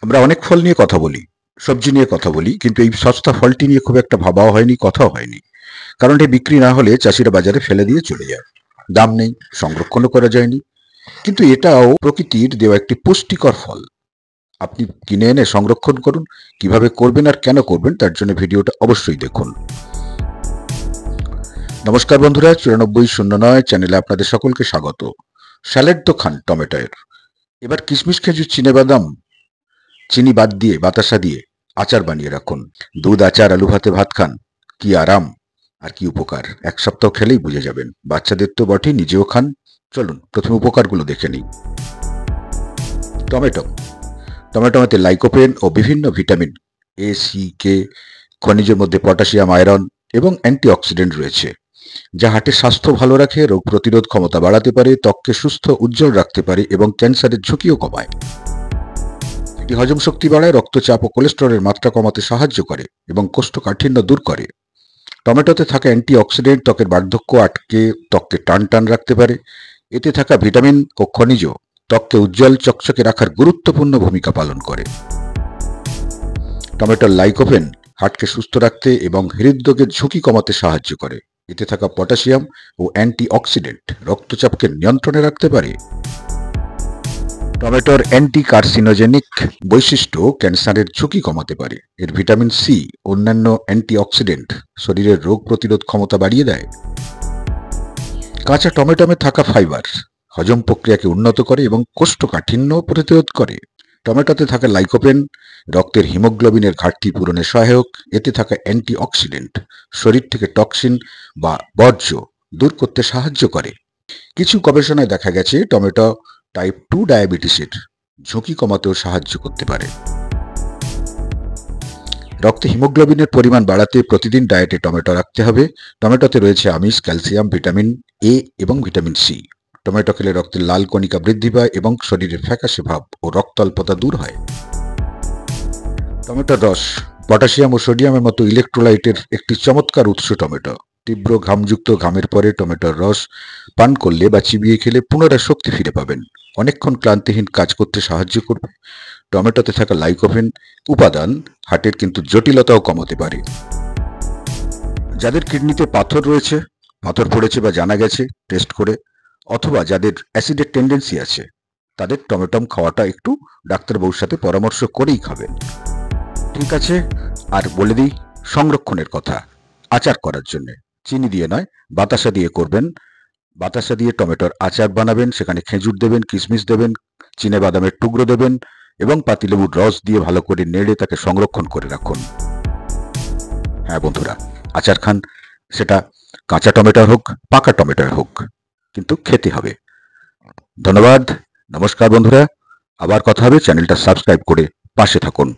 আমরা অনেক ফল নিয়ে কথা বলি, সবজি নিয়ে কথা বলি, কিন্তু এই সস্তা ফলটি নিয়ে খুব একটা ভাবাও হয়নি, কথাও হয়নি। কারণ এটি বিক্রি না হলে চাষিরা বাজারে ফেলে দিয়ে চলে যায়, দাম নেই, সংরক্ষণও করা যায়নি। কিন্তু এটাও প্রকৃতির দেওয়া একটি পুষ্টিকর ফল। আপনি কিনে এনে সংরক্ষণ করুন। কিভাবে করবেন আর কেন করবেন তার জন্য ভিডিওটা অবশ্যই দেখুন। নমস্কার বন্ধুরা, 9409 চ্যানেলে আপনাদের সকলকে স্বাগত। স্যালাড তো খান টমেটোর, এবার কিশমিশ, খেজুর, চিনেবাদাম, চিনি বাদ দিয়ে, বাতাসা দিয়ে আচার বানিয়ে রাখুন। দুধ, আচার, আলু ভাতে ভাত খান, কি আরাম আর কি উপকার! এক সপ্তাহ খেলেই বুঝে যাবেন। বাচ্চাদের তো বটেই, নিজেও খান। চলুন প্রথমে উপকারগুলো দেখে নিই। টমেটোতে লাইকোপেন ও বিভিন্ন ভিটামিন এ, সি, কে, খনিজের মধ্যে পটাশিয়াম, আয়রন এবং অ্যান্টিঅক্সিডেন্ট রয়েছে, যা হার্টের স্বাস্থ্য ভালো রাখে, রোগ প্রতিরোধ ক্ষমতা বাড়াতে পারে, ত্বককে সুস্থ উজ্জ্বল রাখতে পারে এবং ক্যান্সারের ঝুঁকিও কমায়। এটি হজম শক্তি বাড়ায়, রক্তচাপ ও কোলেস্টেরলের মাত্রা কমাতে সাহায্য করে এবং কোষ্ঠকাঠিন্য দূর করে। টমেটোতে থাকা অ্যান্টিঅক্সিডেন্ট ত্বকের বার্ধক্য আটকে ত্বককে টান টান রাখতে পারে। এতে থাকা ভিটামিন ও খনিজ ত্বককে উজ্জ্বল চকচকে রাখার গুরুত্বপূর্ণ ভূমিকা পালন করে। টমেটোর লাইকোপেন হার্টকে সুস্থ রাখতে এবং হৃদরোগের ঝুঁকি কমাতে সাহায্য করে। এতে থাকা পটাশিয়াম ও অ্যান্টিঅক্সিডেন্ট রক্তচাপকে নিয়ন্ত্রণে রাখতে পারে। টমেটোর অ্যান্টি কার্সিনোজেনিক বৈশিষ্ট্য ক্যান্সারের ঝুঁকি কমাতে পারে। এর ভিটামিন সি অন্যান্য অ্যান্টিঅক্সিডেন্ট শরীরের রোগ প্রতিরোধ ক্ষমতা বাড়িয়ে দেয়। কাঁচা টমেটোতে থাকা ফাইবার হজম প্রক্রিয়াকে উন্নত করে এবং কোষ্ঠকাঠিন্য প্রতিরোধ করে। টমেটোতে থাকা লাইকোপেন রক্তের হিমোগ্লোবিনের ঘাটতি পূরণে সহায়ক। এতে থাকা অ্যান্টিঅক্সিডেন্ট শরীর থেকে টক্সিন বা বর্জ্য দূর করতে সাহায্য করে। কিছু গবেষণায় দেখা গেছে টমেটো টাইপ 2 ডায়াবেটিসের ঝুঁকি কমাতেও সাহায্য করতে পারে। রক্তে হিমোগ্লোবিনের পরিমাণ বাড়াতে প্রতিদিন ডায়েটে টমেটো রাখতে হবে। টমেটোতে রয়েছে আমিষ, ক্যালসিয়াম, ভিটামিন এ এবং ভিটামিন সি। টমেটো খেলে রক্তের লাল কণিকা বৃদ্ধি পায় এবং শরীরের ফ্যাকাশে ভাব ও রক্তাল্পতা দূর হয়। টমেটোর রস পটাশিয়াম ও সোডিয়ামের মতো ইলেকট্রোলাইটের একটি চমৎকার উৎস। টমেটো তীব্র ঘামযুক্ত ঘামের পরে টমেটোর রস পান করলে বা চিবিয়ে খেলে পুনরায় শক্তি ফিরে পাবেন। অনেকক্ষণ ক্লান্তিহীন কাজ করতে সাহায্য করবে। টমেটোতে থাকা লাইকোপেন উপাদান হার্টের কিন্তু জটিলতাও কমাতে পারে। যাদের কিডনিতে পাথর রয়েছে, পাথর পড়েছে বা জানা গেছে টেস্ট করে, অথবা যাদের অ্যাসিডের টেন্ডেন্সি আছে, তাদের টমেটো খাওয়াটা একটু ডাক্তারবাবুর সাথে পরামর্শ করেই খাবেন। ঠিক আছে, আর বলে দিই সংরক্ষণের কথা। আচার করার জন্য চিনি দিয়ে নয়, বাতাসা দিয়ে করবেন। বাতাসা দিয়ে টমেটোর আচার বানাবেন। সেখানে খেজুর দেবেন, কিশমিশ দেবেন, চিনেবাদামের টুকরো দেবেন এবং পাতিলেবুর রস দিয়ে ভালো করে নেড়ে তাকে সংরক্ষণ করে রাখুন। হ্যাঁ বন্ধুরা, আচার খান, সেটা কাঁচা টমেটোর হোক, পাকা টমেটোর হোক, কিন্তু খেতে হবে। ধন্যবাদ, নমস্কার বন্ধুরা, আবার কথা হবে। চ্যানেলটা সাবস্ক্রাইব করে পাশে থাকুন।